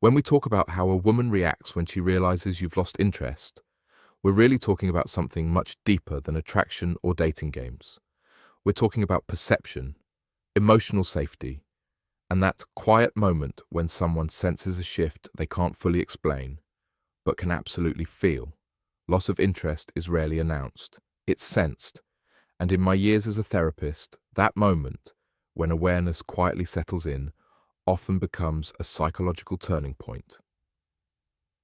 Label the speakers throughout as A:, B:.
A: When we talk about how a woman reacts when she realizes you've lost interest, we're really talking about something much deeper than attraction or dating games. We're talking about perception, emotional safety, and that quiet moment when someone senses a shift they can't fully explain, but can absolutely feel. Loss of interest is rarely announced. It's sensed. And in my years as a therapist, that moment, when awareness quietly settles in, often becomes a psychological turning point.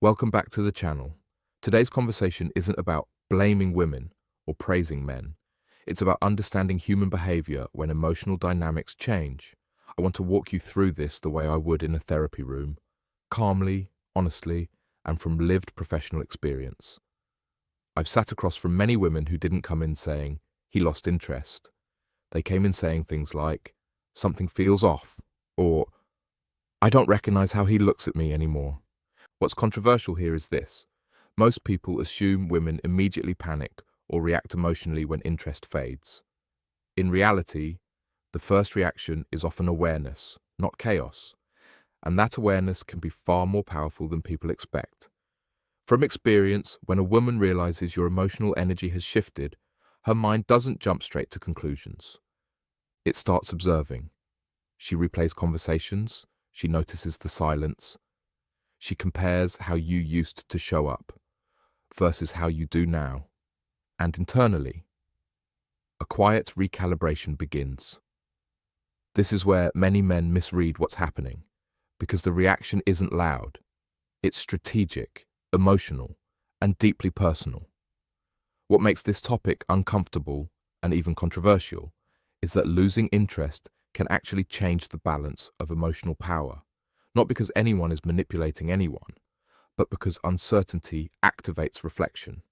A: Welcome back to the channel. Today's conversation isn't about blaming women or praising men. It's about understanding human behavior when emotional dynamics change. I want to walk you through this the way I would in a therapy room, calmly, honestly, and from lived professional experience. I've sat across from many women who didn't come in saying, "He lost interest." They came in saying things like, "Something feels off," or "I don't recognize how he looks at me anymore." What's controversial here is this. Most people assume women immediately panic or react emotionally when interest fades. In reality, the first reaction is often awareness, not chaos, and that awareness can be far more powerful than people expect. From experience, when a woman realizes your emotional energy has shifted, her mind doesn't jump straight to conclusions. It starts observing. She replays conversations, she notices the silence, she compares how you used to show up versus how you do now. And internally, a quiet recalibration begins. This is where many men misread what's happening, because the reaction isn't loud. It's strategic, emotional, and deeply personal. What makes this topic uncomfortable and even controversial is that losing interest can actually change the balance of emotional power, not because anyone is manipulating anyone, but because uncertainty activates reflection.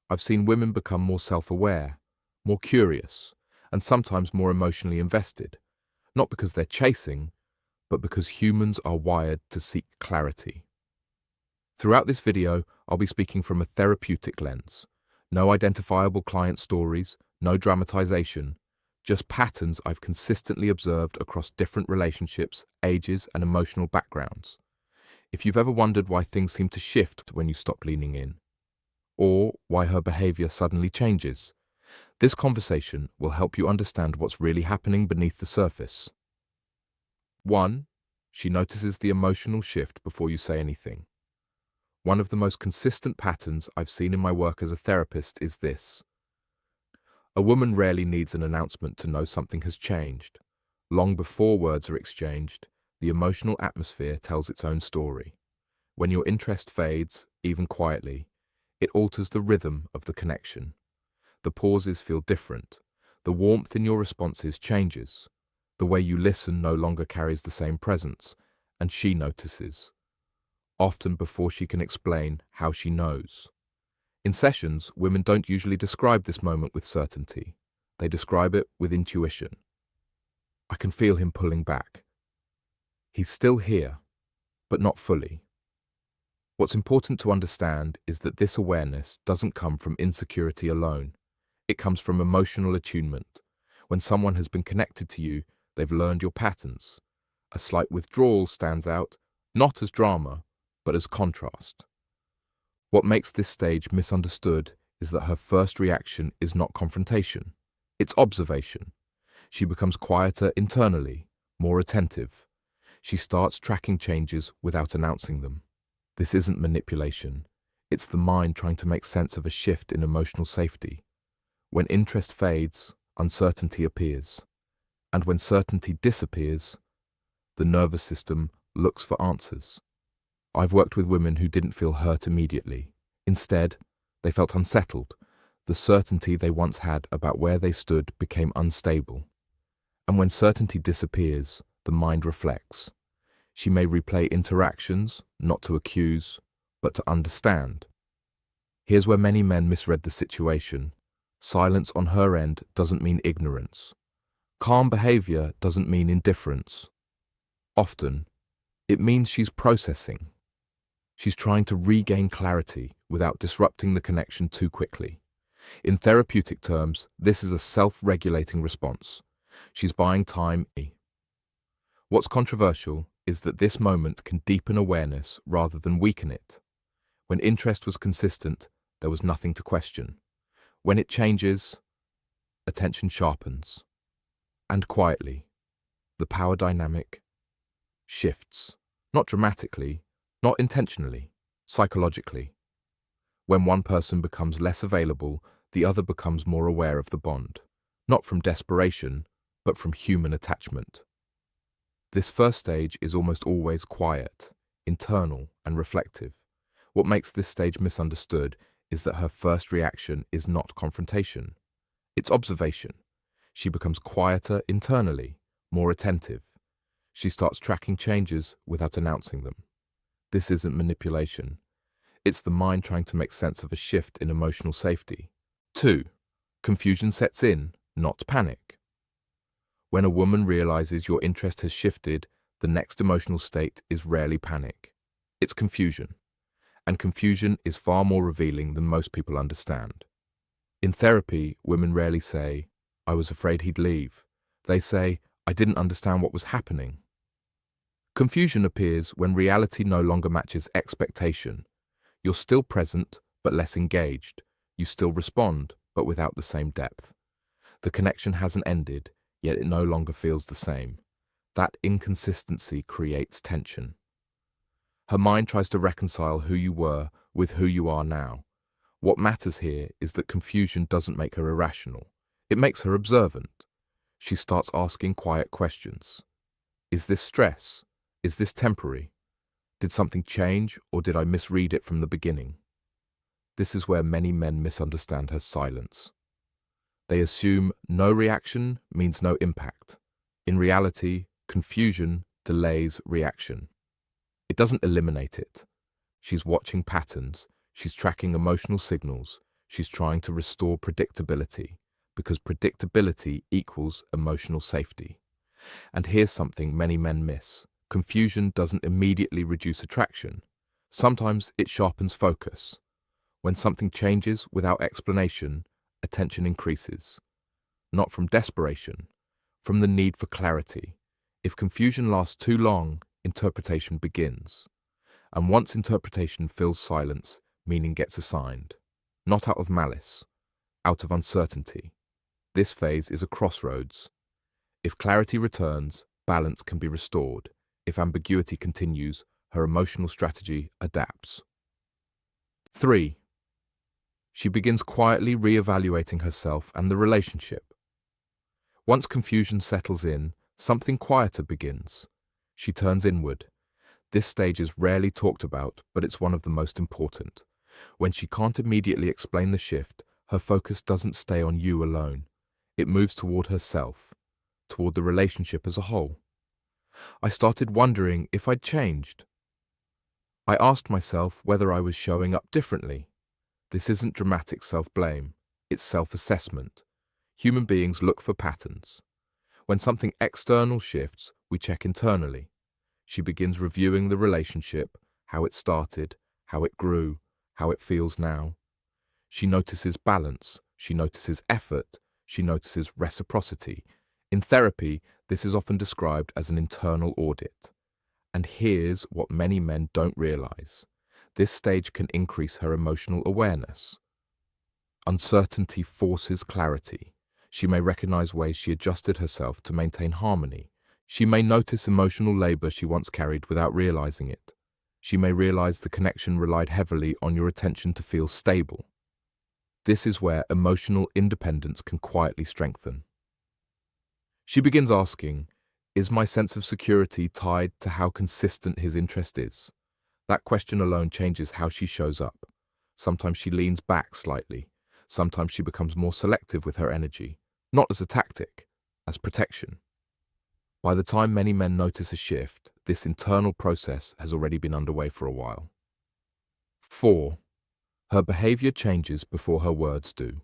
A: I've seen women become more self-aware, more curious, and sometimes more emotionally invested, not because they're chasing, but because humans are wired to seek clarity. Throughout this video, I'll be speaking from a therapeutic lens. No identifiable client stories, no dramatization, just patterns I've consistently observed across different relationships, ages, and emotional backgrounds. If you've ever wondered why things seem to shift when you stop leaning in, or why her behavior suddenly changes, this conversation will help you understand what's really happening beneath the surface. 1. She notices the emotional shift before you say anything. One of the most consistent patterns I've seen in my work as a therapist is this. A woman rarely needs an announcement to know something has changed. Long before words are exchanged, the emotional atmosphere tells its own story. When your interest fades, even quietly, it alters the rhythm of the connection. The pauses feel different. The warmth in your responses changes. The way you listen no longer carries the same presence, and she notices, often before she can explain how she knows. In sessions, women don't usually describe this moment with certainty. They describe it with intuition. I can feel him pulling back. He's still here, but not fully. What's important to understand is that this awareness doesn't come from insecurity alone. It comes from emotional attunement. When someone has been connected to you, they've learned your patterns. A slight withdrawal stands out, not as drama, but as contrast. What makes this stage misunderstood is that her first reaction is not confrontation. It's observation. She becomes quieter internally, more attentive. She starts tracking changes without announcing them. This isn't manipulation. It's the mind trying to make sense of a shift in emotional safety. When interest fades, uncertainty appears. And when certainty disappears, the nervous system looks for answers. I've worked with women who didn't feel hurt immediately. Instead, they felt unsettled. The certainty they once had about where they stood became unstable. And when certainty disappears, the mind reflects. She may replay interactions, not to accuse, but to understand. Here's where many men misread the situation. Silence on her end doesn't mean ignorance. Calm behavior doesn't mean indifference. Often, it means she's processing. She's trying to regain clarity without disrupting the connection too quickly. In therapeutic terms, this is a self-regulating response. She's buying time. What's controversial is that this moment can deepen awareness rather than weaken it. When interest was consistent, there was nothing to question. When it changes, attention sharpens. And quietly, the power dynamic shifts. Not dramatically, not intentionally, psychologically. When one person becomes less available, the other becomes more aware of the bond. Not from desperation, but from human attachment. This first stage is almost always quiet, internal, and reflective. What makes this stage misunderstood is that her first reaction is not confrontation. It's observation. She becomes quieter internally, more attentive. She starts tracking changes without announcing them. This isn't manipulation. It's the mind trying to make sense of a shift in emotional safety. 2. Confusion sets in, not panic. When a woman realizes your interest has shifted, the next emotional state is rarely panic. It's confusion. And confusion is far more revealing than most people understand. In therapy, women rarely say, "I was afraid he'd leave." They say, "I didn't understand what was happening." Confusion appears when reality no longer matches expectation. You're still present, but less engaged. You still respond, but without the same depth. The connection hasn't ended, yet it no longer feels the same. That inconsistency creates tension. Her mind tries to reconcile who you were with who you are now. What matters here is that confusion doesn't make her irrational. It makes her observant. She starts asking quiet questions. Is this stress? Is this temporary? Did something change, or did I misread it from the beginning? This is where many men misunderstand her silence. They assume no reaction means no impact. In reality, confusion delays reaction. It doesn't eliminate it. She's watching patterns. She's tracking emotional signals. She's trying to restore predictability, because predictability equals emotional safety. And here's something many men miss. Confusion doesn't immediately reduce attraction. Sometimes it sharpens focus. When something changes without explanation, attention increases. Not from desperation, from the need for clarity. If confusion lasts too long, interpretation begins. And once interpretation fills silence, meaning gets assigned. Not out of malice, out of uncertainty. This phase is a crossroads. If clarity returns, balance can be restored. If ambiguity continues, her emotional strategy adapts. 3. She begins quietly re-evaluating herself and the relationship. Once confusion settles in, something quieter begins. She turns inward. This stage is rarely talked about, but it's one of the most important. When she can't immediately explain the shift, her focus doesn't stay on you alone. It moves toward herself, toward the relationship as a whole. I started wondering if I'd changed. I asked myself whether I was showing up differently. This isn't dramatic self-blame, it's self-assessment. Human beings look for patterns. When something external shifts, we check internally. She begins reviewing the relationship, how it started, how it grew, how it feels now. She notices balance, she notices effort, she notices reciprocity. In therapy, this is often described as an internal audit. And here's what many men don't realize. This stage can increase her emotional awareness. Uncertainty forces clarity. She may recognize ways she adjusted herself to maintain harmony. She may notice emotional labor she once carried without realizing it. She may realize the connection relied heavily on your attention to feel stable. This is where emotional independence can quietly strengthen. She begins asking, is my sense of security tied to how consistent his interest is? That question alone changes how she shows up. Sometimes she leans back slightly. Sometimes she becomes more selective with her energy, not as a tactic, as protection. By the time many men notice a shift, this internal process has already been underway for a while. 4. Her behavior changes before her words do.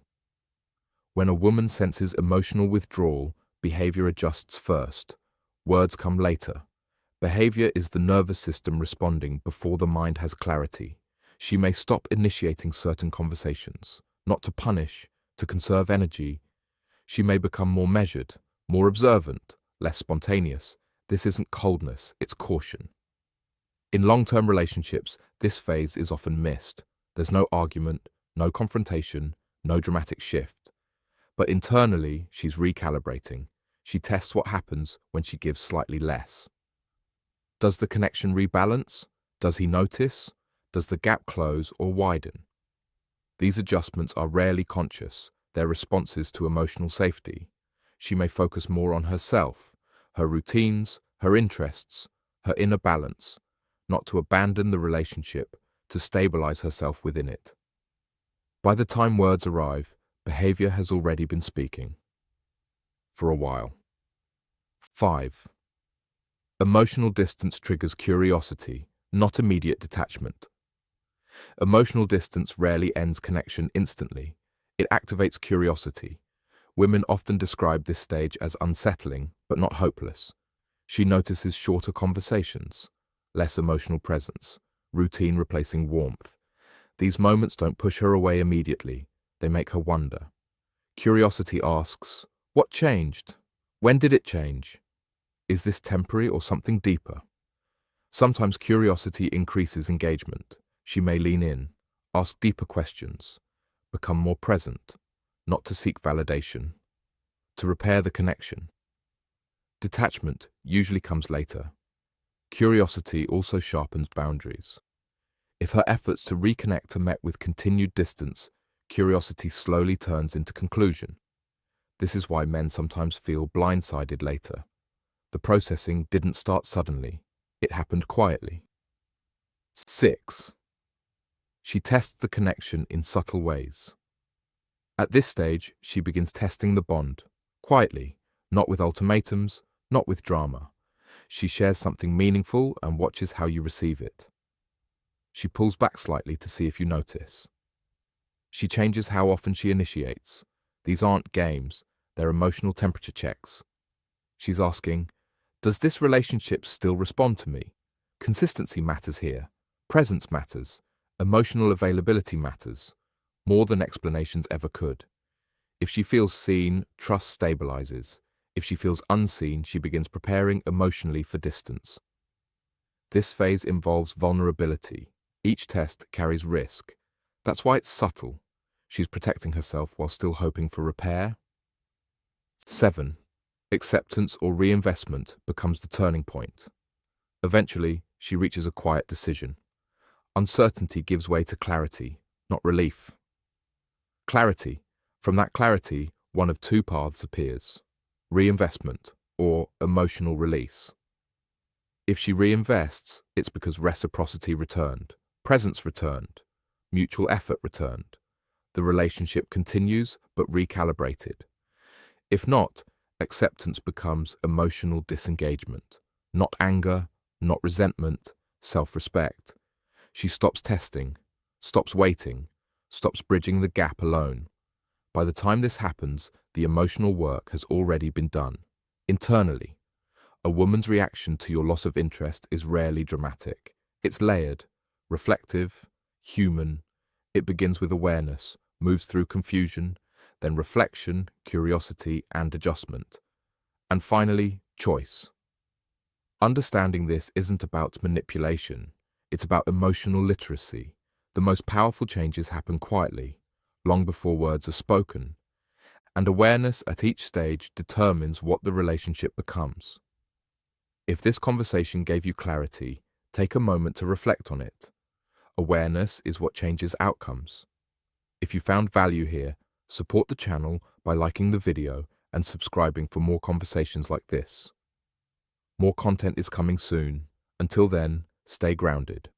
A: When a woman senses emotional withdrawal, behavior adjusts first. Words come later. Behavior is the nervous system responding before the mind has clarity. She may stop initiating certain conversations, not to punish, to conserve energy. She may become more measured, more observant, less spontaneous. This isn't coldness, it's caution. In long-term relationships, this phase is often missed. There's no argument, no confrontation, no dramatic shift. But internally, she's recalibrating. She tests what happens when she gives slightly less. Does the connection rebalance? Does he notice? Does the gap close or widen? These adjustments are rarely conscious. They're responses to emotional safety. She may focus more on herself, her routines, her interests, her inner balance, not to abandon the relationship, to stabilize herself within it. By the time words arrive, behavior has already been speaking. For a while. 5. Emotional distance triggers curiosity, not immediate detachment. Emotional distance rarely ends connection instantly. It activates curiosity. Women often describe this stage as unsettling, but not hopeless. She notices shorter conversations, less emotional presence, routine replacing warmth. These moments don't push her away immediately. They make her wonder. Curiosity asks, what changed? When did it change? Is this temporary or something deeper? Sometimes curiosity increases engagement. She may lean in, ask deeper questions, become more present, not to seek validation, to repair the connection. Detachment usually comes later. Curiosity also sharpens boundaries. If her efforts to reconnect are met with continued distance, curiosity slowly turns into conclusion. This is why men sometimes feel blindsided later. The processing didn't start suddenly. It happened quietly. 6. She tests the connection in subtle ways. At this stage, she begins testing the bond, quietly, not with ultimatums, not with drama. She shares something meaningful and watches how you receive it. She pulls back slightly to see if you notice. She changes how often she initiates. These aren't games, they're emotional temperature checks. She's asking, does this relationship still respond to me? Consistency matters here. Presence matters. Emotional availability matters. More than explanations ever could. If she feels seen, trust stabilizes. If she feels unseen, she begins preparing emotionally for distance. This phase involves vulnerability. Each test carries risk. That's why it's subtle. She's protecting herself while still hoping for repair. 7. Acceptance or reinvestment becomes the turning point. Eventually, she reaches a quiet decision. Uncertainty gives way to clarity, not relief. Clarity. From that clarity, one of two paths appears: reinvestment or emotional release. If she reinvests, it's because reciprocity returned, presence returned, mutual effort returned. The relationship continues but recalibrated. If not, acceptance becomes emotional disengagement, not anger, not resentment, self-respect. She stops testing, stops waiting, stops bridging the gap alone. By the time this happens, the emotional work has already been done. Internally, a woman's reaction to your loss of interest is rarely dramatic. It's layered, reflective, human. It begins with awareness, moves through confusion, then reflection, curiosity, and adjustment. And finally, choice. Understanding this isn't about manipulation. It's about emotional literacy. The most powerful changes happen quietly, long before words are spoken. And awareness at each stage determines what the relationship becomes. If this conversation gave you clarity, take a moment to reflect on it. Awareness is what changes outcomes. If you found value here, support the channel by liking the video and subscribing for more conversations like this. More content is coming soon. Until then, stay grounded.